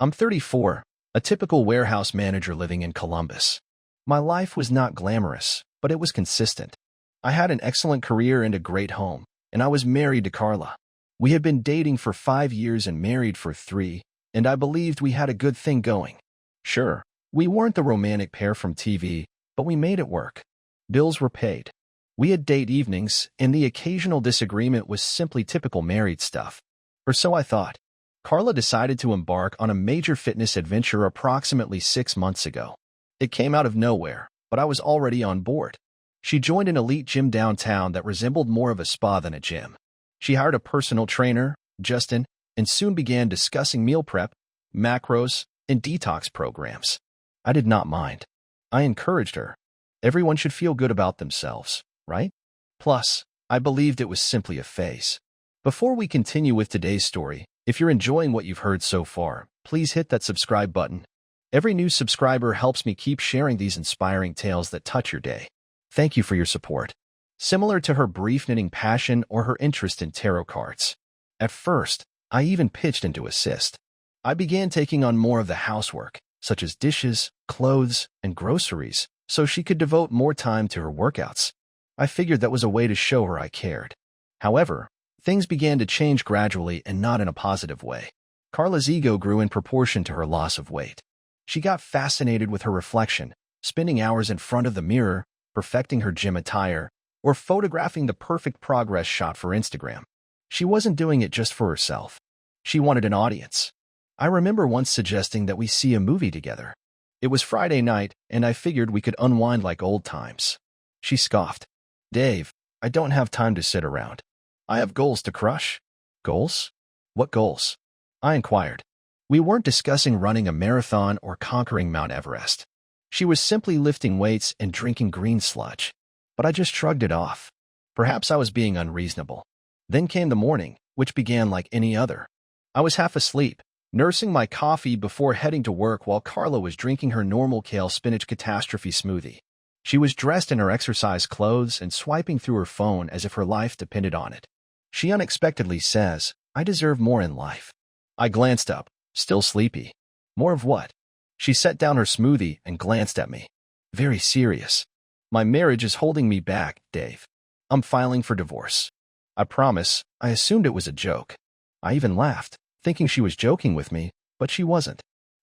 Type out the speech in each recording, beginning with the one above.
I'm 34, a typical warehouse manager living in Columbus. My life was not glamorous, but it was consistent. I had an excellent career and a great home, and I was married to Carla. We had been dating for 5 years and married for 3, and I believed we had a good thing going. Sure, we weren't the romantic pair from TV, but we made it work. Bills were paid. We had date evenings, and the occasional disagreement was simply typical married stuff. Or so I thought. Carla decided to embark on a major fitness adventure approximately 6 months ago. It came out of nowhere, but I was already on board. She joined an elite gym downtown that resembled more of a spa than a gym. She hired a personal trainer, Justin, and soon began discussing meal prep, macros, and detox programs. I did not mind. I encouraged her. Everyone should feel good about themselves, right? Plus, I believed it was simply a phase. Before we continue with today's story, if you're enjoying what you've heard so far, please hit that subscribe button. Every new subscriber helps me keep sharing these inspiring tales that touch your day. Thank you for your support. Similar to her brief knitting passion or her interest in tarot cards. At first, I even pitched in to assist. I began taking on more of the housework, such as dishes, clothes, and groceries, so she could devote more time to her workouts. I figured that was a way to show her I cared. However, things began to change gradually and not in a positive way. Carla's ego grew in proportion to her loss of weight. She got fascinated with her reflection, spending hours in front of the mirror, perfecting her gym attire, or photographing the perfect progress shot for Instagram. She wasn't doing it just for herself. She wanted an audience. I remember once suggesting that we see a movie together. It was Friday night, and I figured we could unwind like old times. She scoffed. "Dave, I don't have time to sit around. I have goals to crush." Goals? What goals? I inquired. We weren't discussing running a marathon or conquering Mount Everest. She was simply lifting weights and drinking green sludge. But I just shrugged it off. Perhaps I was being unreasonable. Then came the morning, which began like any other. I was half asleep, nursing my coffee before heading to work while Carla was drinking her normal kale spinach catastrophe smoothie. She was dressed in her exercise clothes and swiping through her phone as if her life depended on it. She unexpectedly says, "I deserve more in life." I glanced up, still sleepy. More of what? She set down her smoothie and glanced at me. Very serious. "My marriage is holding me back, Dave. I'm filing for divorce." I promise, I assumed it was a joke. I even laughed, thinking she was joking with me, but she wasn't.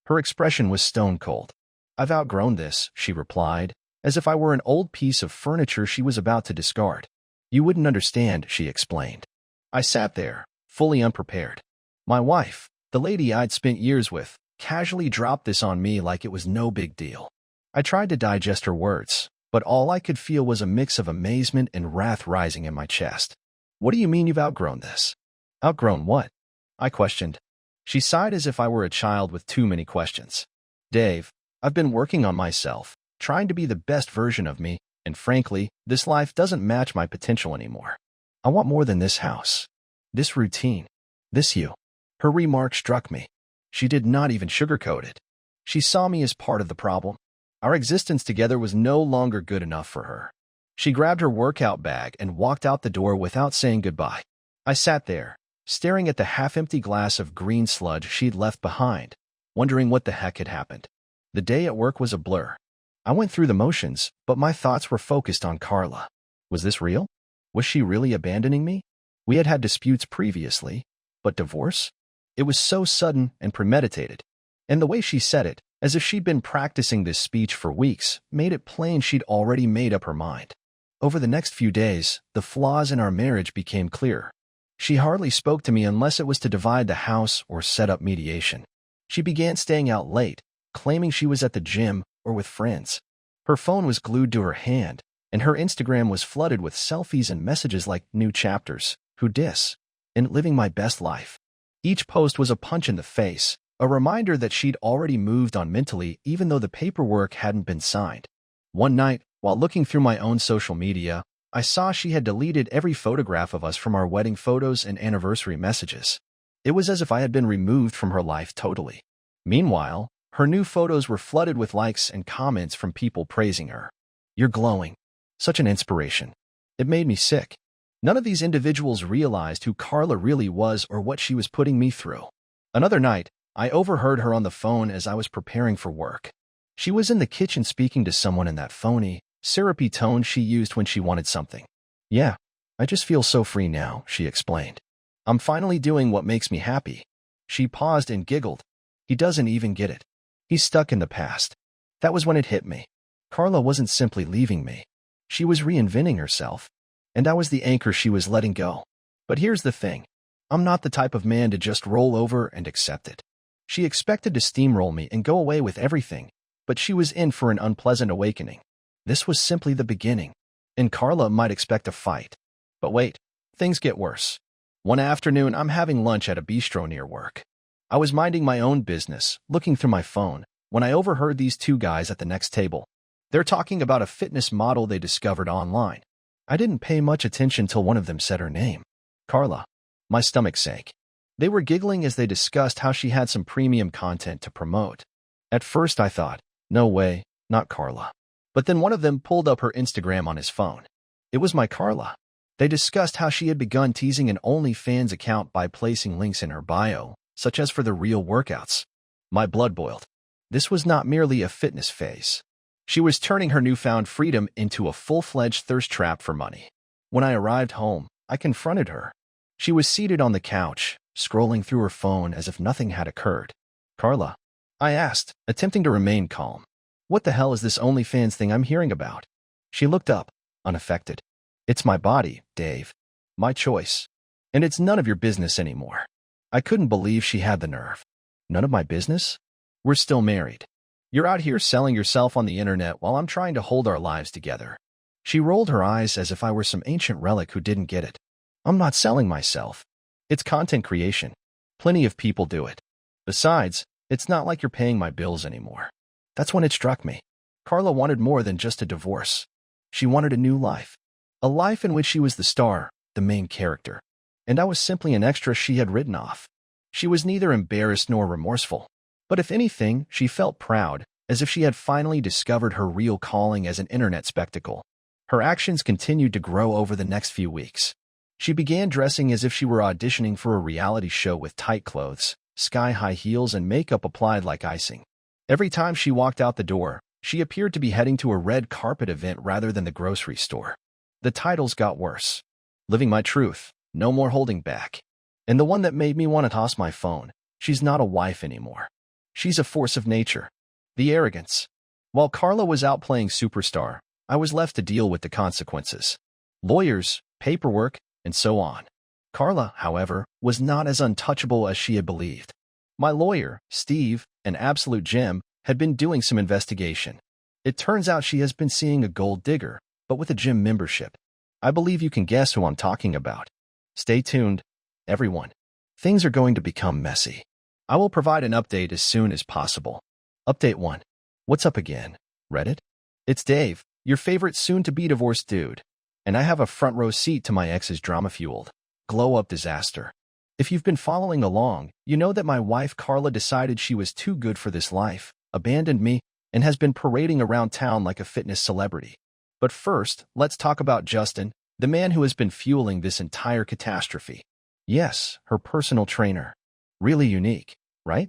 Her expression was stone cold. "I've outgrown this," she replied, as if I were an old piece of furniture she was about to discard. "You wouldn't understand," she explained. I sat there, fully unprepared. My wife, the lady I'd spent years with, casually dropped this on me like it was no big deal. I tried to digest her words, but all I could feel was a mix of amazement and wrath rising in my chest. "What do you mean you've outgrown this?" "Outgrown what?" I questioned. She sighed as if I were a child with too many questions. "Dave, I've been working on myself, trying to be the best version of me, and frankly, this life doesn't match my potential anymore. I want more than this house, this routine, this you." Her remark struck me. She did not even sugarcoat it. She saw me as part of the problem. Our existence together was no longer good enough for her. She grabbed her workout bag and walked out the door without saying goodbye. I sat there, staring at the half-empty glass of green sludge she'd left behind, wondering what the heck had happened. The day at work was a blur. I went through the motions, but my thoughts were focused on Carla. Was this real? Was she really abandoning me? We had had disputes previously, but divorce? It was so sudden and premeditated. And the way she said it, as if she'd been practicing this speech for weeks, made it plain she'd already made up her mind. Over the next few days, the flaws in our marriage became clear. She hardly spoke to me unless it was to divide the house or set up mediation. She began staying out late, claiming she was at the gym or with friends. Her phone was glued to her hand, and her Instagram was flooded with selfies and messages like "new chapters," "who dis," and "living my best life." Each post was a punch in the face, a reminder that she'd already moved on mentally even though the paperwork hadn't been signed. One night, while looking through my own social media, I saw she had deleted every photograph of us from our wedding photos and anniversary messages. It was as if I had been removed from her life totally. Meanwhile, her new photos were flooded with likes and comments from people praising her. "You're glowing. Such an inspiration." It made me sick. None of these individuals realized who Carla really was or what she was putting me through. Another night, I overheard her on the phone as I was preparing for work. She was in the kitchen speaking to someone in that phony, syrupy tone she used when she wanted something. "Yeah, I just feel so free now," she explained. "I'm finally doing what makes me happy." She paused and giggled. He doesn't even get it. He's stuck in the past. That was when it hit me. Carla wasn't simply leaving me. She was reinventing herself. And I was the anchor she was letting go. But here's the thing. I'm not the type of man to just roll over and accept it. She expected to steamroll me and go away with everything, but she was in for an unpleasant awakening. This was simply the beginning, and Carla might expect a fight. But wait, things get worse. One afternoon, I'm having lunch at a bistro near work. I was minding my own business, looking through my phone, when I overheard these two guys at the next table. They're talking about a fitness model they discovered online. I didn't pay much attention till one of them said her name. Carla. My stomach sank. They were giggling as they discussed how she had some premium content to promote. At first I thought, no way, not Carla. But then one of them pulled up her Instagram on his phone. It was my Carla. They discussed how she had begun teasing an OnlyFans account by placing links in her bio, such as for the real workouts. My blood boiled. This was not merely a fitness phase. She was turning her newfound freedom into a full-fledged thirst trap for money. When I arrived home, I confronted her. She was seated on the couch, scrolling through her phone as if nothing had occurred. "Carla," I asked, attempting to remain calm. "What the hell is this OnlyFans thing I'm hearing about?" She looked up, unaffected. "It's my body, Dave. My choice. And it's none of your business anymore." I couldn't believe she had the nerve. None of my business? We're still married. You're out here selling yourself on the internet while I'm trying to hold our lives together. She rolled her eyes as if I were some ancient relic who didn't get it. I'm not selling myself. It's content creation. Plenty of people do it. Besides, it's not like you're paying my bills anymore. That's when it struck me. Carla wanted more than just a divorce. She wanted a new life. A life in which she was the star, the main character. And I was simply an extra she had written off. She was neither embarrassed nor remorseful. But if anything, she felt proud, as if she had finally discovered her real calling as an internet spectacle. Her actions continued to grow over the next few weeks. She began dressing as if she were auditioning for a reality show with tight clothes, sky-high heels, and makeup applied like icing. Every time she walked out the door, she appeared to be heading to a red carpet event rather than the grocery store. The titles got worse. Living My Truth, No More Holding Back. And the one that made me want to toss my phone, She's Not a Wife Anymore. She's a Force of Nature. The arrogance. While Carla was out playing superstar, I was left to deal with the consequences. Lawyers, paperwork, and so on. Carla, however, was not as untouchable as she had believed. My lawyer, Steve, an absolute gem, had been doing some investigation. It turns out she has been seeing a gold digger, but with a gym membership. I believe you can guess who I'm talking about. Stay tuned, everyone. Things are going to become messy. I will provide an update as soon as possible. Update 1. What's up again, Reddit? It's Dave, your favorite soon-to-be divorced dude. And I have a front-row seat to my ex's drama-fueled glow-up disaster. If you've been following along, you know that my wife Carla decided she was too good for this life, abandoned me, and has been parading around town like a fitness celebrity. But first, let's talk about Justin, the man who has been fueling this entire catastrophe. Yes, her personal trainer. Really unique, right?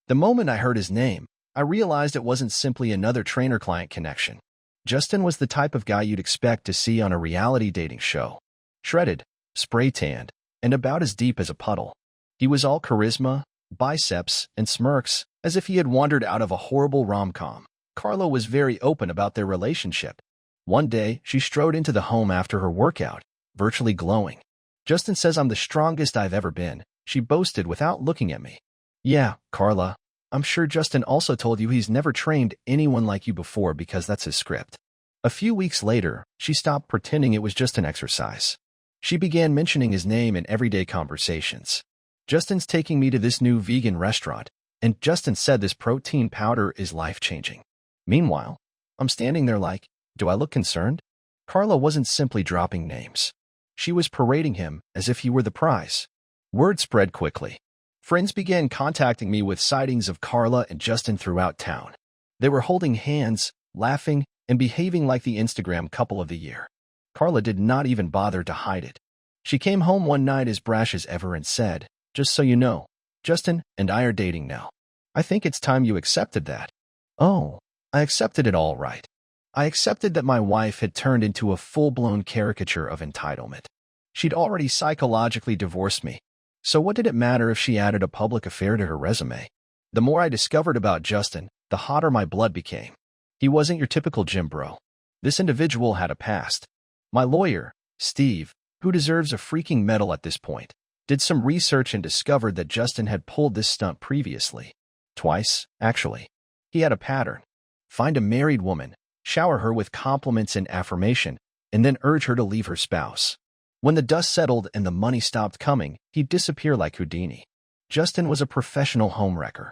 The moment I heard his name, I realized it wasn't simply another trainer-client connection. Justin was the type of guy you'd expect to see on a reality dating show. Shredded, spray-tanned, and about as deep as a puddle. He was all charisma, biceps, and smirks, as if he had wandered out of a horrible rom-com. Carla was very open about their relationship. One day, she strode into the home after her workout, virtually glowing. "Justin says I'm the strongest I've ever been," she boasted without looking at me. "Yeah, Carla. I'm sure Justin also told you he's never trained anyone like you before because that's his script." A few weeks later, she stopped pretending it was just an exercise. She began mentioning his name in everyday conversations. "Justin's taking me to this new vegan restaurant, and Justin said this protein powder is life-changing." Meanwhile, I'm standing there like, do I look concerned? Carla wasn't simply dropping names. She was parading him as if he were the prize. Word spread quickly. Friends began contacting me with sightings of Carla and Justin throughout town. They were holding hands, laughing, and behaving like the Instagram couple of the year. Carla did not even bother to hide it. She came home one night as brash as ever and said, "Just so you know, Justin and I are dating now." I think it's time you accepted that. Oh, I accepted it all right. I accepted that my wife had turned into a full-blown caricature of entitlement. She'd already psychologically divorced me. So what did it matter if she added a public affair to her resume? The more I discovered about Justin, the hotter my blood became. He wasn't your typical gym bro. This individual had a past. My lawyer, Steve, who deserves a freaking medal at this point, did some research and discovered that Justin had pulled this stunt previously. Twice, actually. He had a pattern. Find a married woman, shower her with compliments and affirmation, and then urge her to leave her spouse. When the dust settled and the money stopped coming, he'd disappear like Houdini. Justin was a professional homewrecker.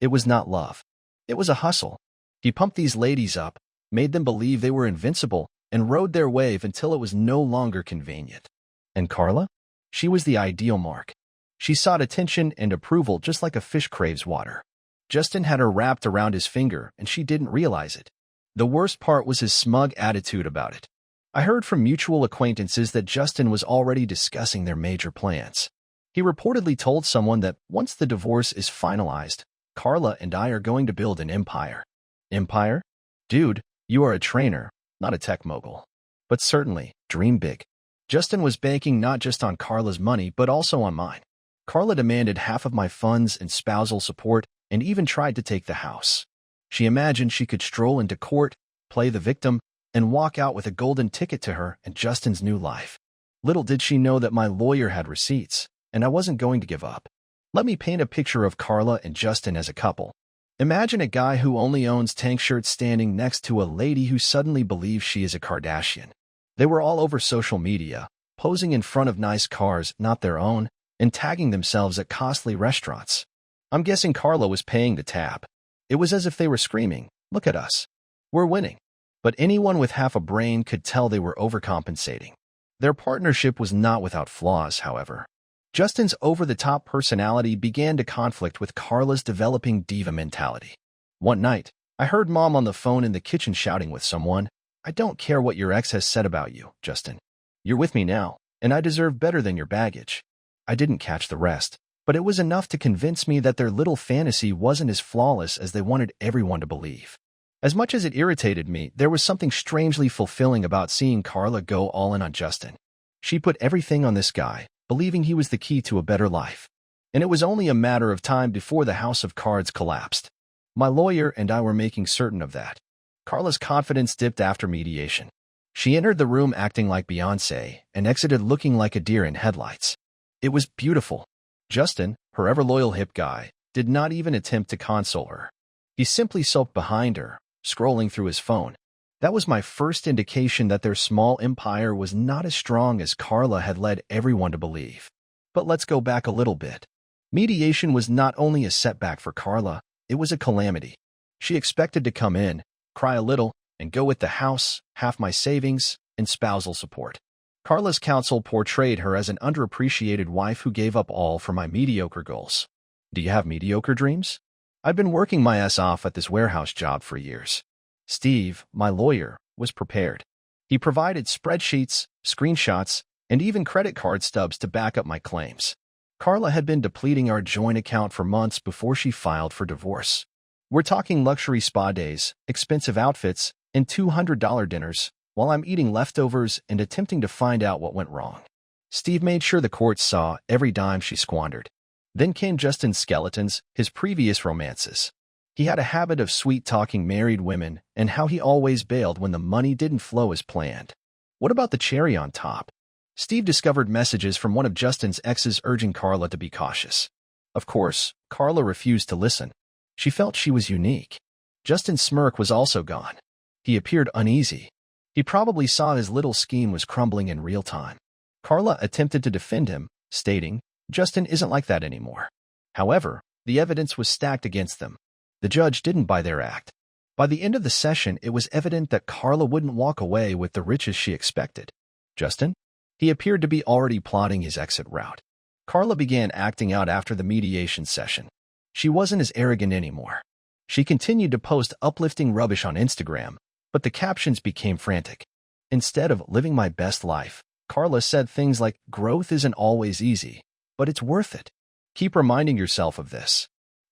It was not love. It was a hustle. He pumped these ladies up, made them believe they were invincible, and rode their wave until it was no longer convenient. And Carla? She was the ideal mark. She sought attention and approval just like a fish craves water. Justin had her wrapped around his finger, and she didn't realize it. The worst part was his smug attitude about it. I heard from mutual acquaintances that Justin was already discussing their major plans. He reportedly told someone that once the divorce is finalized, Carla and I are going to build an empire. Empire? Dude, you are a trainer, not a tech mogul. But certainly, dream big. Justin was banking not just on Carla's money, but also on mine. Carla demanded half of my funds and spousal support and even tried to take the house. She imagined she could stroll into court, play the victim, and walk out with a golden ticket to her and Justin's new life. Little did she know that my lawyer had receipts, and I wasn't going to give up. Let me paint a picture of Carla and Justin as a couple. Imagine a guy who only owns tank shirts standing next to a lady who suddenly believes she is a Kardashian. They were all over social media, posing in front of nice cars not their own, and tagging themselves at costly restaurants. I'm guessing Carla was paying the tab. It was as if they were screaming, "Look at us. We're winning." But anyone with half a brain could tell they were overcompensating. Their partnership was not without flaws, however. Justin's over-the-top personality began to conflict with Carla's developing diva mentality. One night, I heard Mom on the phone in the kitchen shouting with someone, "I don't care what your ex has said about you, Justin. You're with me now, and I deserve better than your baggage." I didn't catch the rest, but it was enough to convince me that their little fantasy wasn't as flawless as they wanted everyone to believe. As much as it irritated me, there was something strangely fulfilling about seeing Carla go all in on Justin. She put everything on this guy, believing he was the key to a better life. And it was only a matter of time before the house of cards collapsed. My lawyer and I were making certain of that. Carla's confidence dipped after mediation. She entered the room acting like Beyoncé and exited looking like a deer in headlights. It was beautiful. Justin, her ever-loyal hip guy, did not even attempt to console her. He simply sulked behind her, scrolling through his phone. That was my first indication that their small empire was not as strong as Carla had led everyone to believe. But let's go back a little bit. Mediation was not only a setback for Carla, it was a calamity. She expected to come in, cry a little, and go with the house, half my savings, and spousal support. Carla's counsel portrayed her as an underappreciated wife who gave up all for my mediocre goals. Do you have mediocre dreams? I'd been working my ass off at this warehouse job for years. Steve, my lawyer, was prepared. He provided spreadsheets, screenshots, and even credit card stubs to back up my claims. Carla had been depleting our joint account for months before she filed for divorce. We're talking luxury spa days, expensive outfits, and $200 dinners, while I'm eating leftovers and attempting to find out what went wrong. Steve made sure the courts saw every dime she squandered. Then came Justin's skeletons, his previous romances. He had a habit of sweet-talking married women and how he always bailed when the money didn't flow as planned. What about the cherry on top? Steve discovered messages from one of Justin's exes urging Carla to be cautious. Of course, Carla refused to listen. She felt she was unique. Justin's smirk was also gone. He appeared uneasy. He probably saw his little scheme was crumbling in real time. Carla attempted to defend him, stating, "Justin isn't like that anymore." However, the evidence was stacked against them. The judge didn't buy their act. By the end of the session, it was evident that Carla wouldn't walk away with the riches she expected. Justin? He appeared to be already plotting his exit route. Carla began acting out after the mediation session. She wasn't as arrogant anymore. She continued to post uplifting rubbish on Instagram, but the captions became frantic. Instead of "living my best life," Carla said things like, "Growth isn't always easy, but it's worth it. Keep reminding yourself of this."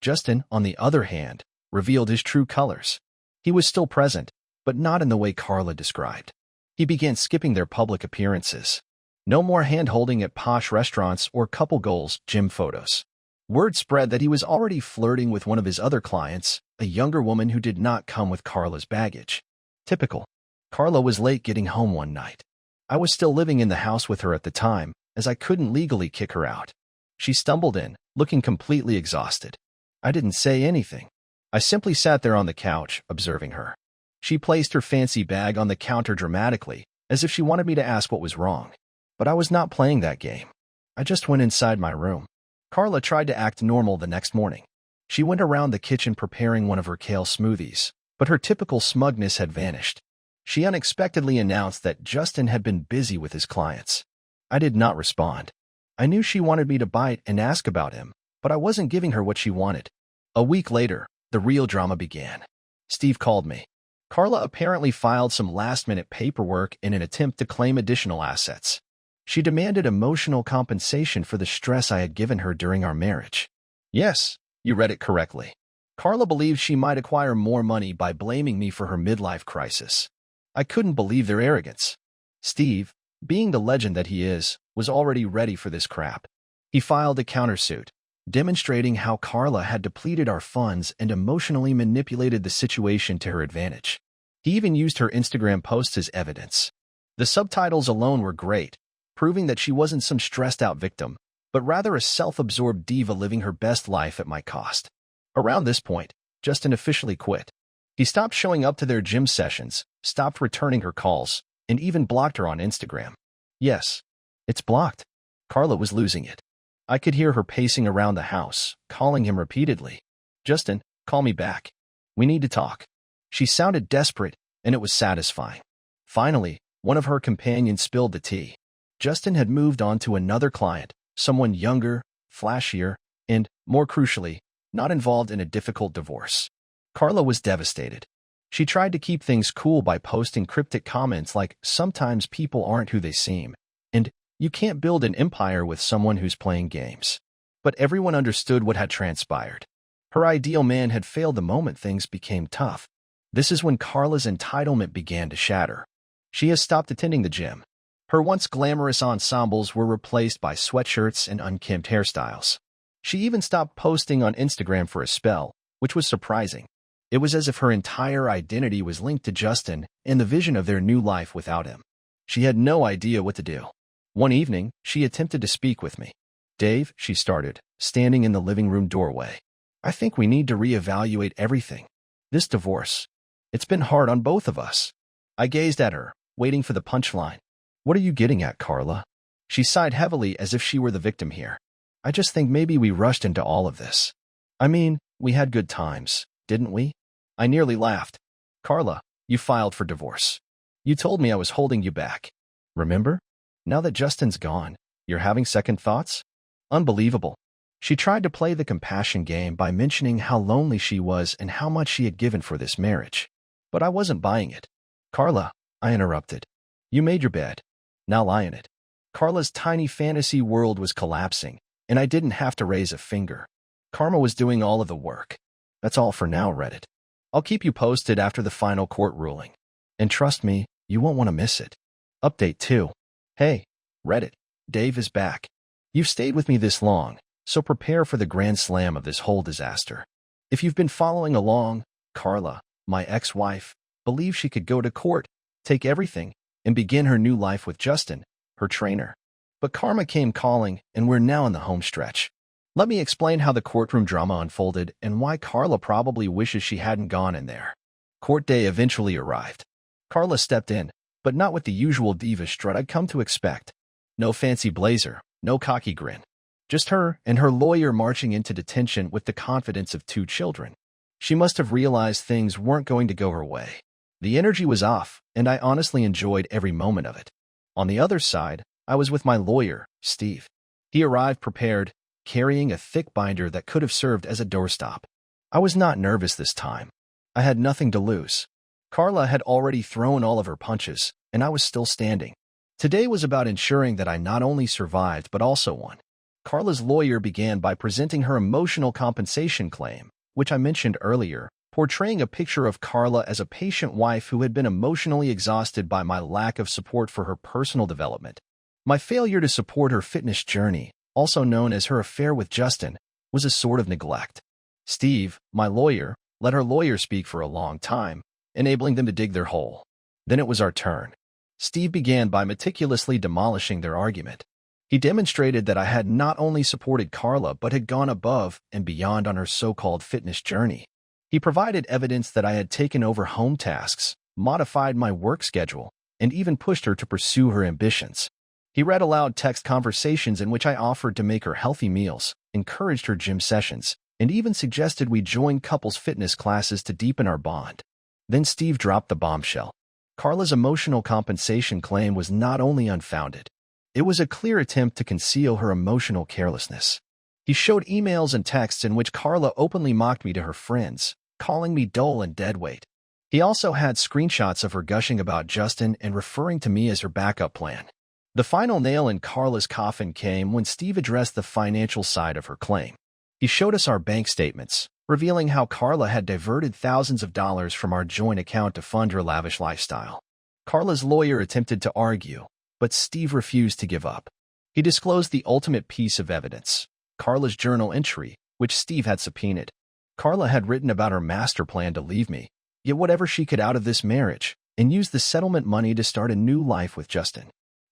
Justin, on the other hand, revealed his true colors. He was still present, but not in the way Carla described. He began skipping their public appearances. No more hand-holding at posh restaurants or couple goals gym photos. Word spread that he was already flirting with one of his other clients, a younger woman who did not come with Carla's baggage. Typical. Carla was late getting home one night. I was still living in the house with her at the time, as I couldn't legally kick her out. She stumbled in, looking completely exhausted. I didn't say anything. I simply sat there on the couch, observing her. She placed her fancy bag on the counter dramatically, as if she wanted me to ask what was wrong. But I was not playing that game. I just went inside my room. Carla tried to act normal the next morning. She went around the kitchen preparing one of her kale smoothies, but her typical smugness had vanished. She unexpectedly announced that Justin had been busy with his clients. I did not respond. I knew she wanted me to bite and ask about him, but I wasn't giving her what she wanted. A week later, the real drama began. Steve called me. Carla apparently filed some last-minute paperwork in an attempt to claim additional assets. She demanded emotional compensation for the stress I had given her during our marriage. Yes, you read it correctly. Carla believed she might acquire more money by blaming me for her midlife crisis. I couldn't believe their arrogance. Steve, being the legend that he is, was already ready for this crap. He filed a countersuit, demonstrating how Carla had depleted our funds and emotionally manipulated the situation to her advantage. He even used her Instagram posts as evidence. The subtitles alone were great, proving that she wasn't some stressed-out victim, but rather a self-absorbed diva living her best life at my cost. Around this point, Justin officially quit. He stopped showing up to their gym sessions, stopped returning her calls, and even blocked her on Instagram. Yes, it's blocked. Carla was losing it. I could hear her pacing around the house, calling him repeatedly. Justin, call me back. We need to talk. She sounded desperate, and it was satisfying. Finally, one of her companions spilled the tea. Justin had moved on to another client, someone younger, flashier, and, more crucially, not involved in a difficult divorce. Carla was devastated. She tried to keep things cool by posting cryptic comments like, "Sometimes people aren't who they seem," and "You can't build an empire with someone who's playing games." But everyone understood what had transpired. Her ideal man had failed the moment things became tough. This is when Carla's entitlement began to shatter. She has stopped attending the gym. Her once glamorous ensembles were replaced by sweatshirts and unkempt hairstyles. She even stopped posting on Instagram for a spell, which was surprising. It was as if her entire identity was linked to Justin and the vision of their new life without him. She had no idea what to do. One evening, she attempted to speak with me. "Dave," she started, standing in the living room doorway. "I think we need to reevaluate everything. This divorce. It's been hard on both of us." I gazed at her, waiting for the punchline. "What are you getting at, Carla?" She sighed heavily as if she were the victim here. "I just think maybe we rushed into all of this. I mean, we had good times, didn't we?" I nearly laughed. "Carla, you filed for divorce. You told me I was holding you back. Remember? Now that Justin's gone, you're having second thoughts? Unbelievable." She tried to play the compassion game by mentioning how lonely she was and how much she had given for this marriage. But I wasn't buying it. "Carla," I interrupted. "You made your bed. Now lie in it." Carla's tiny fantasy world was collapsing, and I didn't have to raise a finger. Karma was doing all of the work. That's all for now, Reddit. I'll keep you posted after the final court ruling. And trust me, you won't want to miss it. Update 2. Hey, Reddit, Dave is back. You've stayed with me this long, so prepare for the grand slam of this whole disaster. If you've been following along, Carla, my ex-wife, believed she could go to court, take everything, and begin her new life with Justin, her trainer. But karma came calling, and we're now in the home stretch. Let me explain how the courtroom drama unfolded and why Carla probably wishes she hadn't gone in there. Court day eventually arrived. Carla stepped in, but not with the usual diva strut I'd come to expect. No fancy blazer, no cocky grin. Just her and her lawyer marching into detention with the confidence of 2 children. She must have realized things weren't going to go her way. The energy was off, and I honestly enjoyed every moment of it. On the other side, I was with my lawyer, Steve. He arrived prepared, carrying a thick binder that could have served as a doorstop. I was not nervous this time. I had nothing to lose. Carla had already thrown all of her punches, and I was still standing. Today was about ensuring that I not only survived but also won. Carla's lawyer began by presenting her emotional compensation claim, which I mentioned earlier, portraying a picture of Carla as a patient wife who had been emotionally exhausted by my lack of support for her personal development. My failure to support her fitness journey, also known as her affair with Justin, was a sort of neglect. Steve, my lawyer, let her lawyer speak for a long time, enabling them to dig their hole. Then it was our turn. Steve began by meticulously demolishing their argument. He demonstrated that I had not only supported Carla but had gone above and beyond on her so-called fitness journey. He provided evidence that I had taken over home tasks, modified my work schedule, and even pushed her to pursue her ambitions. He read aloud text conversations in which I offered to make her healthy meals, encouraged her gym sessions, and even suggested we join couples fitness classes to deepen our bond. Then Steve dropped the bombshell. Carla's emotional compensation claim was not only unfounded, it was a clear attempt to conceal her emotional carelessness. He showed emails and texts in which Carla openly mocked me to her friends, calling me dull and deadweight. He also had screenshots of her gushing about Justin and referring to me as her backup plan. The final nail in Carla's coffin came when Steve addressed the financial side of her claim. He showed us our bank statements, revealing how Carla had diverted thousands of dollars from our joint account to fund her lavish lifestyle. Carla's lawyer attempted to argue, but Steve refused to give up. He disclosed the ultimate piece of evidence, Carla's journal entry, which Steve had subpoenaed. Carla had written about her master plan to leave me, get whatever she could out of this marriage, and use the settlement money to start a new life with Justin.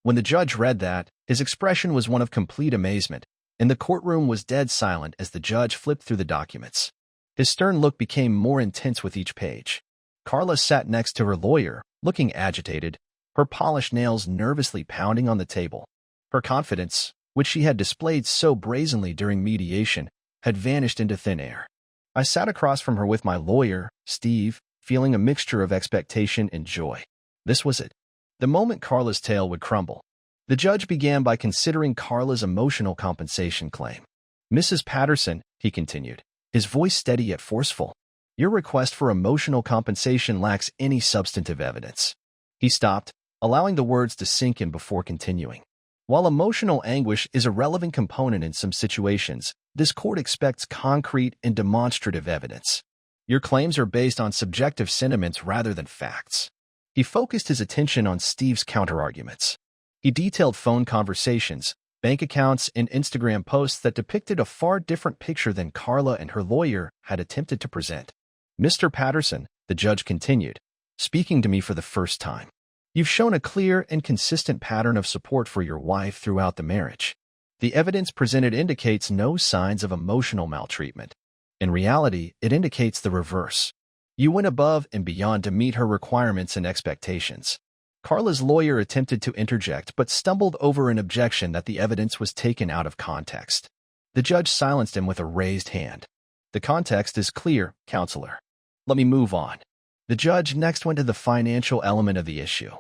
When the judge read that, his expression was one of complete amazement, and the courtroom was dead silent as the judge flipped through the documents. His stern look became more intense with each page. Carla sat next to her lawyer, looking agitated, her polished nails nervously pounding on the table. Her confidence, which she had displayed so brazenly during mediation, had vanished into thin air. I sat across from her with my lawyer, Steve, feeling a mixture of expectation and joy. This was it. The moment Carla's tale would crumble. The judge began by considering Carla's emotional compensation claim. "Mrs. Patterson," he continued, his voice steady yet forceful, "your request for emotional compensation lacks any substantive evidence." He stopped, allowing the words to sink in before continuing. "While emotional anguish is a relevant component in some situations, this court expects concrete and demonstrative evidence. Your claims are based on subjective sentiments rather than facts." He focused his attention on Steve's counterarguments. He detailed phone conversations, bank accounts, and Instagram posts that depicted a far different picture than Carla and her lawyer had attempted to present. "Mr. Patterson," the judge continued, speaking to me for the first time, "you've shown a clear and consistent pattern of support for your wife throughout the marriage. The evidence presented indicates no signs of emotional maltreatment. In reality, it indicates the reverse. You went above and beyond to meet her requirements and expectations." Carla's lawyer attempted to interject but stumbled over an objection that the evidence was taken out of context. The judge silenced him with a raised hand. "The context is clear, counselor. Let me move on." The judge next went to the financial element of the issue.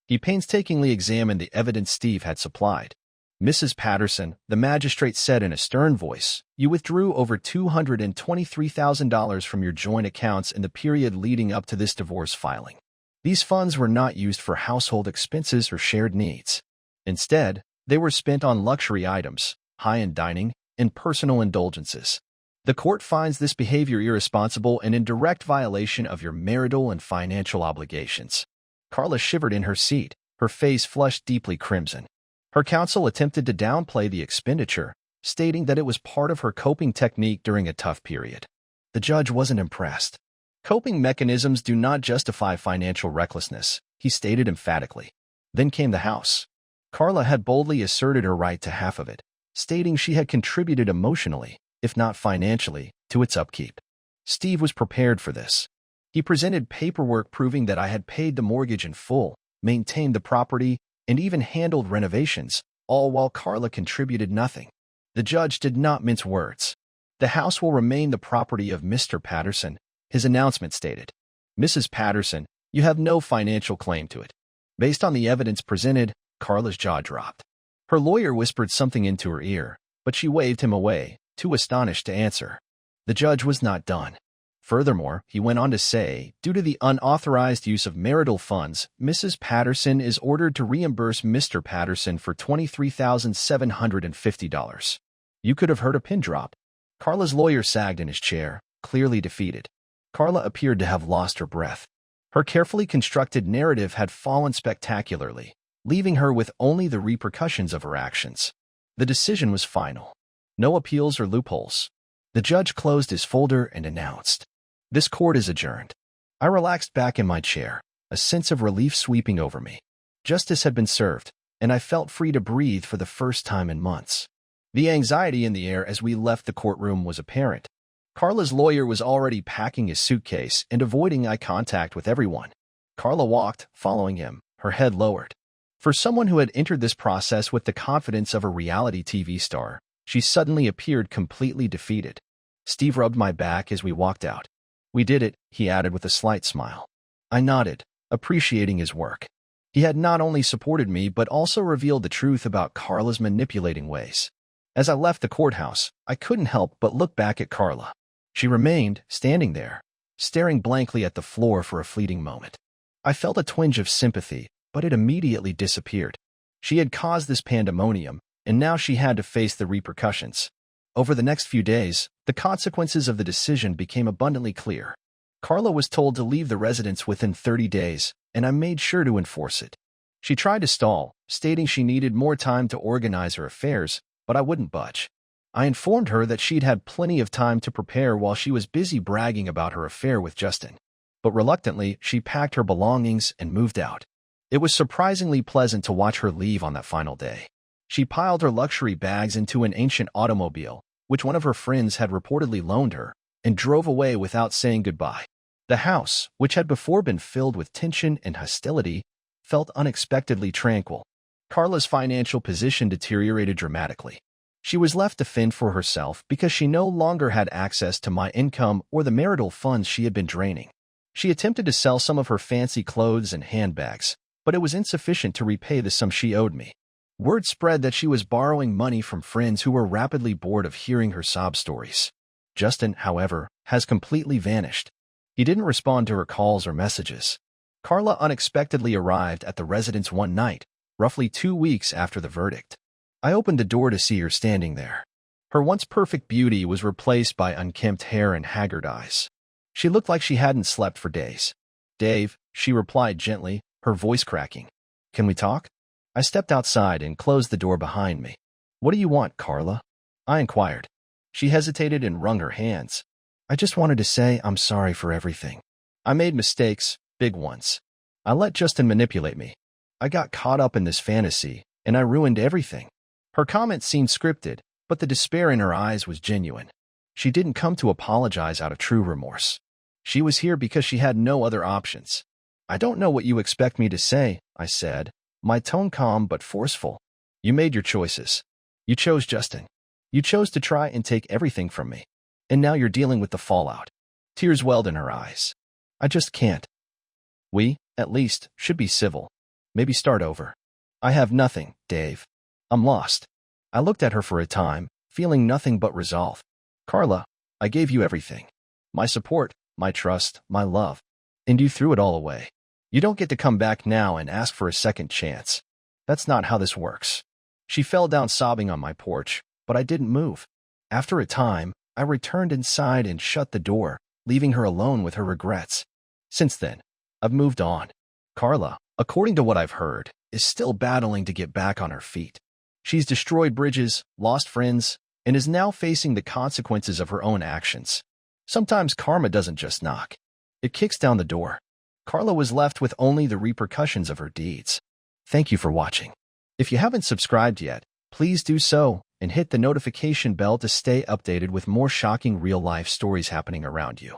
He painstakingly examined the evidence Steve had supplied. "Mrs. Patterson," the magistrate said in a stern voice, "you withdrew over $223,000 from your joint accounts in the period leading up to this divorce filing. These funds were not used for household expenses or shared needs. Instead, they were spent on luxury items, high-end dining, and personal indulgences. The court finds this behavior irresponsible and in direct violation of your marital and financial obligations." Carla shivered in her seat, her face flushed deeply crimson. Her counsel attempted to downplay the expenditure, stating that it was part of her coping technique during a tough period. The judge wasn't impressed. "Coping mechanisms do not justify financial recklessness," he stated emphatically. Then came the house. Carla had boldly asserted her right to half of it, stating she had contributed emotionally, if not financially, to its upkeep. Steve was prepared for this. He presented paperwork proving that I had paid the mortgage in full, maintained the property, and even handled renovations, all while Carla contributed nothing. The judge did not mince words. "The house will remain the property of Mr. Patterson," his announcement stated. "Mrs. Patterson, you have no financial claim to it." Based on the evidence presented, Carla's jaw dropped. Her lawyer whispered something into her ear, but she waved him away, too astonished to answer. The judge was not done. Furthermore, he went on to say, due to the unauthorized use of marital funds, Mrs. Patterson is ordered to reimburse Mr. Patterson for $23,750. You could have heard a pin drop. Carla's lawyer sagged in his chair, clearly defeated. Carla appeared to have lost her breath. Her carefully constructed narrative had fallen spectacularly, leaving her with only the repercussions of her actions. The decision was final. No appeals or loopholes. The judge closed his folder and announced, "This court is adjourned." I relaxed back in my chair, a sense of relief sweeping over me. Justice had been served, and I felt free to breathe for the first time in months. The anxiety in the air as we left the courtroom was apparent. Carla's lawyer was already packing his suitcase and avoiding eye contact with everyone. Carla walked, following him, her head lowered. For someone who had entered this process with the confidence of a reality TV star, she suddenly appeared completely defeated. Steve rubbed my back as we walked out. "We did it," he added with a slight smile. I nodded, appreciating his work. He had not only supported me but also revealed the truth about Carla's manipulating ways. As I left the courthouse, I couldn't help but look back at Carla. She remained standing there, staring blankly at the floor for a fleeting moment. I felt a twinge of sympathy, but it immediately disappeared. She had caused this pandemonium, and now she had to face the repercussions. Over the next few days, the consequences of the decision became abundantly clear. Carla was told to leave the residence within 30 days, and I made sure to enforce it. She tried to stall, stating she needed more time to organize her affairs, but I wouldn't budge. I informed her that she'd had plenty of time to prepare while she was busy bragging about her affair with Justin. But reluctantly, she packed her belongings and moved out. It was surprisingly pleasant to watch her leave on that final day. She piled her luxury bags into an ancient automobile, which one of her friends had reportedly loaned her, and drove away without saying goodbye. The house, which had before been filled with tension and hostility, felt unexpectedly tranquil. Carla's financial position deteriorated dramatically. She was left to fend for herself because she no longer had access to my income or the marital funds she had been draining. She attempted to sell some of her fancy clothes and handbags, but it was insufficient to repay the sum she owed me. Word spread that she was borrowing money from friends who were rapidly bored of hearing her sob stories. Justin, however, has completely vanished. He didn't respond to her calls or messages. Carla unexpectedly arrived at the residence one night, roughly 2 weeks after the verdict. I opened the door to see her standing there. Her once perfect beauty was replaced by unkempt hair and haggard eyes. She looked like she hadn't slept for days. "Dave," she replied gently, her voice cracking. "Can we talk?" I stepped outside and closed the door behind me. "What do you want, Carla?" I inquired. She hesitated and wrung her hands. "I just wanted to say I'm sorry for everything. I made mistakes, big ones. I let Justin manipulate me. I got caught up in this fantasy, and I ruined everything." Her comment seemed scripted, but the despair in her eyes was genuine. She didn't come to apologize out of true remorse. She was here because she had no other options. "I don't know what you expect me to say," I said, my tone calm but forceful. "You made your choices. You chose Justin. You chose to try and take everything from me. And now you're dealing with the fallout." Tears welled in her eyes. "I just can't. We, at least, should be civil. Maybe start over. I have nothing, Dave. I'm lost." I looked at her for a time, feeling nothing but resolve. "Carla, I gave you everything. My support, my trust, my love. And you threw it all away. You don't get to come back now and ask for a second chance. That's not how this works." She fell down sobbing on my porch, but I didn't move. After a time, I returned inside and shut the door, leaving her alone with her regrets. Since then, I've moved on. Carla, according to what I've heard, is still battling to get back on her feet. She's destroyed bridges, lost friends, and is now facing the consequences of her own actions. Sometimes karma doesn't just knock. It kicks down the door. Carla was left with only the repercussions of her deeds. Thank you for watching. If you haven't subscribed yet, please do so and hit the notification bell to stay updated with more shocking real-life stories happening around you.